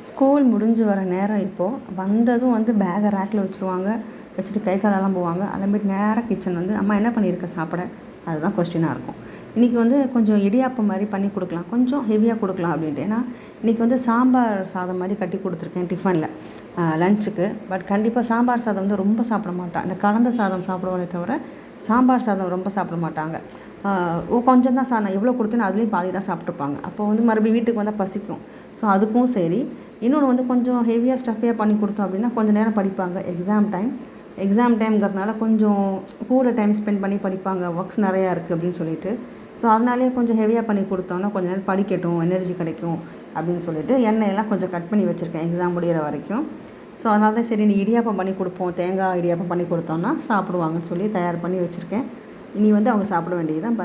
School முடிஞ்சு வர நேரம் இப்போது வந்ததும் வந்து பேகை ரேக்கில் வச்சுருவாங்க, வச்சுட்டு கை காலெல்லாம் போவாங்க. அதேமாரி நேராக கிச்சன் வந்து அம்மா என்ன பண்ணியிருக்க சாப்பிட, அதுதான் கொஸ்டினாக இருக்கும். இன்றைக்கி வந்து கொஞ்சம் இடியாப்பம் மாதிரி பண்ணி கொடுக்கலாம், கொஞ்சம் ஹெவியாக கொடுக்கலாம் அப்படின்ட்டு. ஏன்னா இன்றைக்கி வந்து சாம்பார் சாதம் மாதிரி கட்டி கொடுத்துருக்கேன் டிஃபனில் லஞ்சுக்கு. பட் கண்டிப்பாக சாம்பார் சாதம் வந்து ரொம்ப சாப்பிட மாட்டான். இந்த கலந்த சாதம் சாப்பிடுவானே தவிர சாம்பார் சாதம் ரொம்ப சாப்பிட மாட்டாங்க. கொஞ்சம் தான் நான் எவ்வளோ கொடுத்தேன்னு அதுலேயும் பாதி தான் சாப்பிட்ருப்பாங்க. அப்போ வந்து மறுபடியும் வீட்டுக்கு வந்தால் பசிக்கும். ஸோ அதுக்கும் சரி. இன்னொன்று வந்து கொஞ்சம் ஹெவியாக ஸ்டஃபியாக பண்ணி கொடுத்தோம் அப்படின்னா கொஞ்சம் நேரம் படிப்பாங்க. எக்ஸாம் டைம்ங்கிறதுனால கொஞ்சம் கூட டைம் ஸ்பெண்ட் பண்ணி படிப்பாங்க, ஒர்க்ஸ் நிறையா இருக்குது அப்படின்னு சொல்லிட்டு. ஸோ அதனாலே கொஞ்சம் ஹெவியாக பண்ணி கொடுத்தோன்னா கொஞ்சம் நேரம் படிக்கட்டும், எனர்ஜி கிடைக்கும் அப்படின்னு சொல்லிட்டு எண்ணெயெல்லாம் கொஞ்சம் கட் பண்ணி வச்சுருக்கேன் எக்ஸாம் முடிகிற வரைக்கும். ஸோ அதனால தான் சரி நீ இடியாப்பம் பண்ணி கொடுப்போம், தேங்காய் இடியாப்பம் பண்ணி கொடுத்தோன்னா சாப்பிடுவாங்கன்னு சொல்லி தயார் பண்ணி வச்சுருக்கேன். இனி வந்து அவங்க சாப்பிட வேண்டியது தான்.